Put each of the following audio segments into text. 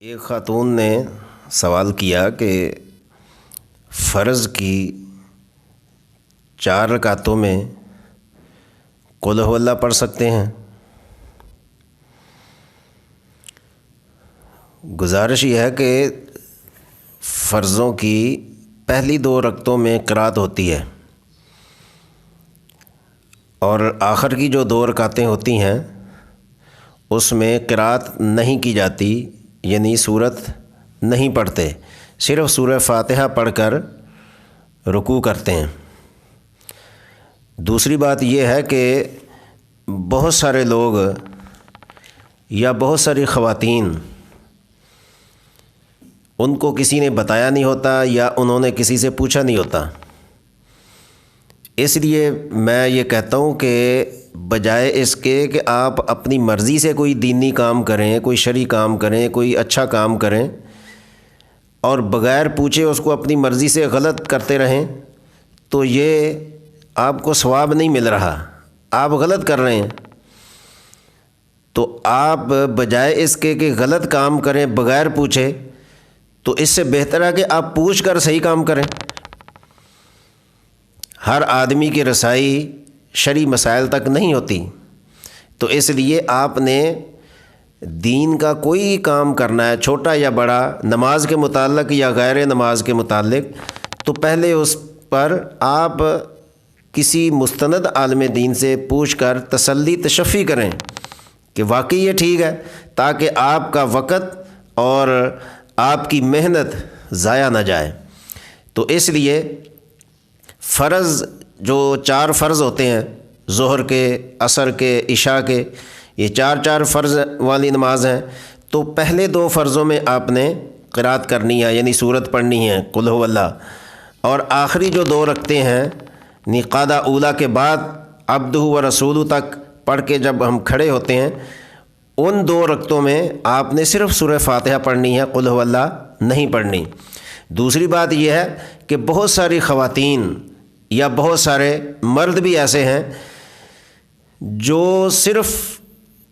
ایک خاتون نے سوال کیا کہ فرض کی 4 رکعتوں میں قل ہو اللہ پڑھ سکتے ہیں؟ گزارش یہ ہے کہ فرضوں کی پہلی 2 رکعتوں میں قرات ہوتی ہے اور آخر کی جو 2 رکعتیں ہوتی ہیں اس میں قرات نہیں کی جاتی، یعنی سورت نہیں پڑھتے، صرف سورہ فاتحہ پڑھ کر رکوع کرتے ہیں۔ دوسری بات یہ ہے کہ بہت سارے لوگ یا بہت ساری خواتین ان کو کسی نے بتایا نہیں ہوتا یا انہوں نے کسی سے پوچھا نہیں ہوتا، اس لیے میں یہ کہتا ہوں کہ بجائے اس کے کہ آپ اپنی مرضی سے کوئی دینی کام کریں، کوئی شرعی کام کریں، کوئی اچھا کام کریں اور بغیر پوچھے اس کو اپنی مرضی سے غلط کرتے رہیں تو یہ آپ کو ثواب نہیں مل رہا، آپ غلط کر رہے ہیں۔ تو آپ بجائے اس کے کہ غلط کام کریں بغیر پوچھے، تو اس سے بہتر ہے کہ آپ پوچھ کر صحیح کام کریں۔ ہر آدمی کی رسائی شرعی مسائل تک نہیں ہوتی، تو اس لیے آپ نے دین کا کوئی کام کرنا ہے، چھوٹا یا بڑا، نماز کے متعلق یا غیر نماز کے متعلق، تو پہلے اس پر آپ کسی مستند عالم دین سے پوچھ کر تسلی تشفی کریں کہ واقعی یہ ٹھیک ہے، تاکہ آپ کا وقت اور آپ کی محنت ضائع نہ جائے۔ تو اس لیے فرض جو 4 فرض ہوتے ہیں، ظہر کے، عصر کے، عشاء کے، یہ 4 فرض والی نماز ہیں، تو پہلے 2 فرضوں میں آپ نے قرات کرنی ہے، یعنی سورت پڑھنی ہے قل ہو اللہ، اور آخری جو 2 رکعتیں ہیں نقادہ اولا کے بعد عبدہ و رسولہ تک پڑھ کے جب ہم کھڑے ہوتے ہیں، ان 2 رکعتوں میں آپ نے صرف سورہ فاتحہ پڑھنی ہے، قل ہو اللہ نہیں پڑھنی۔ دوسری بات یہ ہے کہ بہت ساری خواتین یا بہت سارے مرد بھی ایسے ہیں جو صرف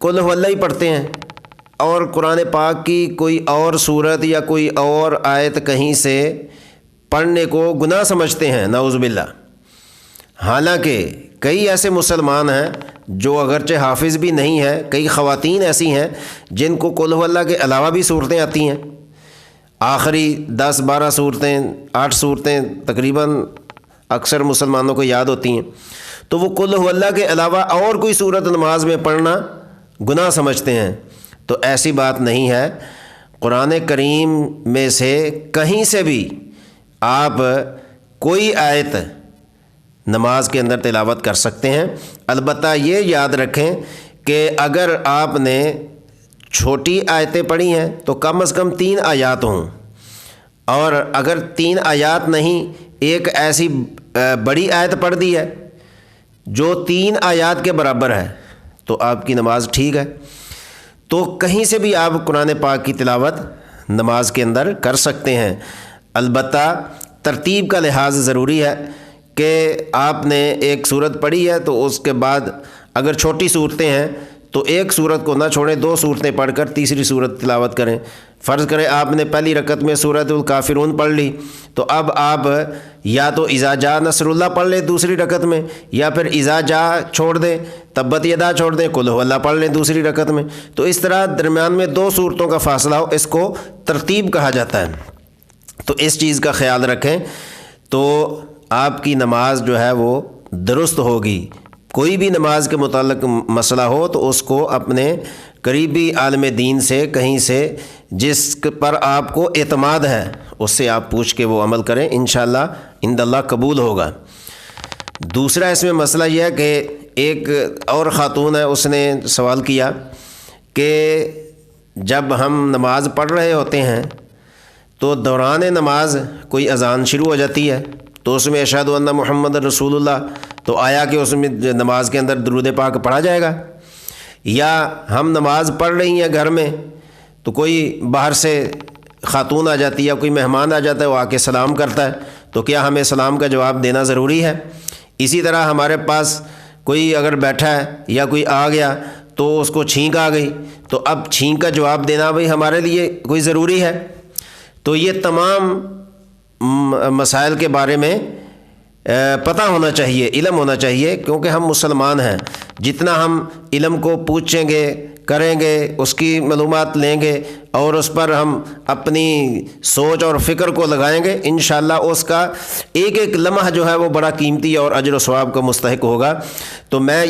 قل ہو اللہ ہی پڑھتے ہیں اور قرآن پاک کی کوئی اور سورت یا کوئی اور آیت کہیں سے پڑھنے کو گناہ سمجھتے ہیں، نعوذ باللہ۔ حالانکہ کئی ایسے مسلمان ہیں جو اگرچہ حافظ بھی نہیں ہے، کئی خواتین ایسی ہیں جن کو قل ہو اللہ کے علاوہ بھی صورتیں آتی ہیں، آخری 10-12 صورتیں، 8 صورتیں تقریباً اکثر مسلمانوں کو یاد ہوتی ہیں، تو وہ قل ہو اللہ کے علاوہ اور کوئی صورت نماز میں پڑھنا گناہ سمجھتے ہیں۔ تو ایسی بات نہیں ہے، قرآن کریم میں سے کہیں سے بھی آپ کوئی آیت نماز کے اندر تلاوت کر سکتے ہیں۔ البتہ یہ یاد رکھیں کہ اگر آپ نے چھوٹی آیتیں پڑھی ہیں تو کم از کم 3 آیات ہوں، اور اگر 3 آیات نہیں، ایک ایسی بڑی آیت پڑھ دی ہے جو 3 آیات کے برابر ہے، تو آپ کی نماز ٹھیک ہے۔ تو کہیں سے بھی آپ قرآن پاک کی تلاوت نماز کے اندر کر سکتے ہیں، البتہ ترتیب کا لحاظ ضروری ہے کہ آپ نے ایک سورت پڑھی ہے تو اس کے بعد اگر چھوٹی صورتیں ہیں تو ایک سورت کو نہ چھوڑیں، 2 صورتیں پڑھ کر تیسری سورت تلاوت کریں۔ فرض کریں آپ نے پہلی رکعت میں سورۃ الکافرون پڑھ لی، تو اب آپ یا تو اذا جاء نصر اللہ پڑھ لیں دوسری رکعت میں، یا پھر اذا جاء چھوڑ دیں، تبت یدا چھوڑ دیں، قل ہو اللہ پڑھ لیں دوسری رکعت میں۔ تو اس طرح درمیان میں 2 صورتوں کا فاصلہ ہو، اس کو ترتیب کہا جاتا ہے۔ تو اس چیز کا خیال رکھیں تو آپ کی نماز جو ہے وہ درست ہوگی۔ کوئی بھی نماز کے متعلق مسئلہ ہو تو اس کو اپنے قریبی عالم دین سے، کہیں سے جس پر آپ کو اعتماد ہے، اس سے آپ پوچھ کے وہ عمل کریں، انشاءاللہ عند اللہ قبول ہوگا۔ دوسرا اس میں مسئلہ یہ ہے کہ ایک اور خاتون ہے، اس نے سوال کیا کہ جب ہم نماز پڑھ رہے ہوتے ہیں تو دوران نماز کوئی اذان شروع ہو جاتی ہے، تو اس میں اشہد ان محمد رسول اللہ، تو آیا کہ اس میں نماز کے اندر درود پاک پڑھا جائے گا؟ یا ہم نماز پڑھ رہی ہیں گھر میں تو کوئی باہر سے خاتون آ جاتی ہے، کوئی مہمان آ جاتا ہے، وہ آ کے سلام کرتا ہے، تو کیا ہمیں سلام کا جواب دینا ضروری ہے؟ اسی طرح ہمارے پاس کوئی اگر بیٹھا ہے یا کوئی آ گیا تو اس کو چھینک آ گئی، تو اب چھینک کا جواب دینا بھائی ہمارے لیے کوئی ضروری ہے؟ تو یہ تمام مسائل کے بارے میں پتہ ہونا چاہیے، علم ہونا چاہیے، کیونکہ ہم مسلمان ہیں۔ جتنا ہم علم کو پوچھیں گے، کریں گے، اس کی معلومات لیں گے اور اس پر ہم اپنی سوچ اور فکر کو لگائیں گے، انشاءاللہ اس کا ایک ایک لمحہ جو ہے وہ بڑا قیمتی اور اجر و ثواب کا مستحق ہوگا۔ تو میں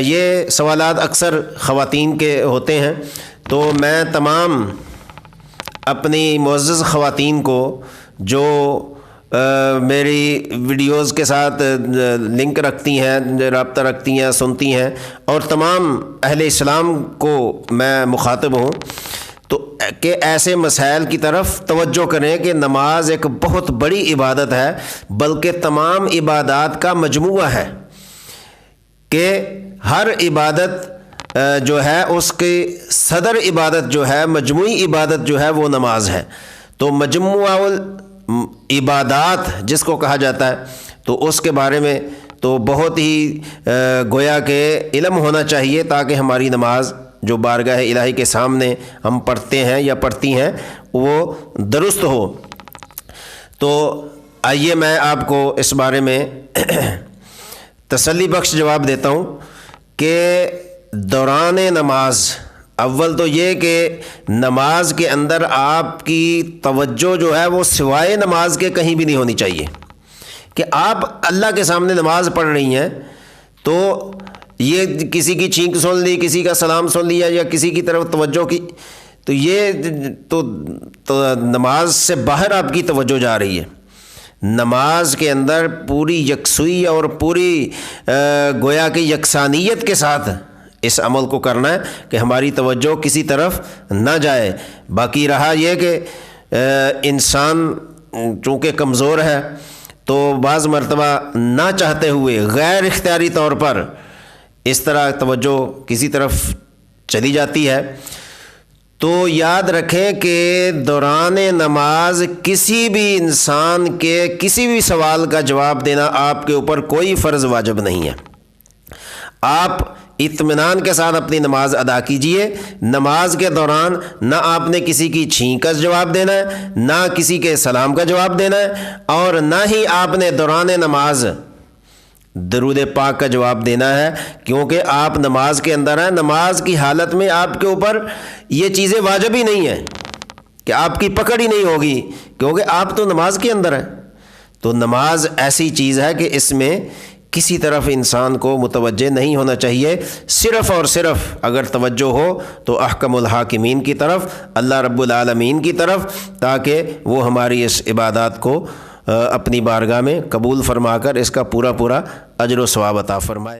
یہ سوالات اکثر خواتین کے ہوتے ہیں، تو میں تمام اپنی معزز خواتین کو جو میری ویڈیوز کے ساتھ لنک رکھتی ہیں، رابطہ رکھتی ہیں، سنتی ہیں، اور تمام اہل اسلام کو میں مخاطب ہوں تو کہ ایسے مسائل کی طرف توجہ کریں کہ نماز ایک بہت بڑی عبادت ہے، بلکہ تمام عبادات کا مجموعہ ہے، کہ ہر عبادت جو ہے اس کی صدر عبادت جو ہے، مجموعی عبادت جو ہے وہ نماز ہے۔ تو مجموعہ عبادات جس کو کہا جاتا ہے، تو اس کے بارے میں تو بہت ہی گویا کہ علم ہونا چاہیے، تاکہ ہماری نماز جو بارگاہ الہی کے سامنے ہم پڑھتے ہیں یا پڑھتی ہیں وہ درست ہو۔ تو آئیے میں آپ کو اس بارے میں تسلی بخش جواب دیتا ہوں کہ دوران نماز، اول تو یہ کہ نماز کے اندر آپ کی توجہ جو ہے وہ سوائے نماز کے کہیں بھی نہیں ہونی چاہیے، کہ آپ اللہ کے سامنے نماز پڑھ رہی ہیں تو یہ کسی کی چھینک سن لی، کسی کا سلام سن لیا یا کسی کی طرف توجہ کی، تو یہ تو نماز سے باہر آپ کی توجہ جا رہی ہے۔ نماز کے اندر پوری یکسوئی اور پوری گویا کہ یکسانیت کے ساتھ اس عمل کو کرنا ہے کہ ہماری توجہ کسی طرف نہ جائے۔ باقی رہا یہ کہ انسان چونکہ کمزور ہے تو بعض مرتبہ نہ چاہتے ہوئے غیر اختیاری طور پر اس طرح توجہ کسی طرف چلی جاتی ہے، تو یاد رکھیں کہ دوران نماز کسی بھی انسان کے کسی بھی سوال کا جواب دینا آپ کے اوپر کوئی فرض واجب نہیں ہے۔ آپ اطمینان کے ساتھ اپنی نماز ادا کیجئے۔ نماز کے دوران نہ آپ نے کسی کی چھینک کا جواب دینا ہے، نہ کسی کے سلام کا جواب دینا ہے، اور نہ ہی آپ نے دوران نماز درود پاک کا جواب دینا ہے، کیونکہ آپ نماز کے اندر ہیں۔ نماز کی حالت میں آپ کے اوپر یہ چیزیں واجب ہی نہیں ہیں، کہ آپ کی پکڑ ہی نہیں ہوگی، کیونکہ آپ تو نماز کے اندر ہیں۔ تو نماز ایسی چیز ہے کہ اس میں کسی طرف انسان کو متوجہ نہیں ہونا چاہیے، صرف اور صرف اگر توجہ ہو تو احکم الحاکمین کی طرف، اللہ رب العالمین کی طرف، تاکہ وہ ہماری اس عبادات کو اپنی بارگاہ میں قبول فرما کر اس کا پورا اجر و ثواب عطا فرمائے۔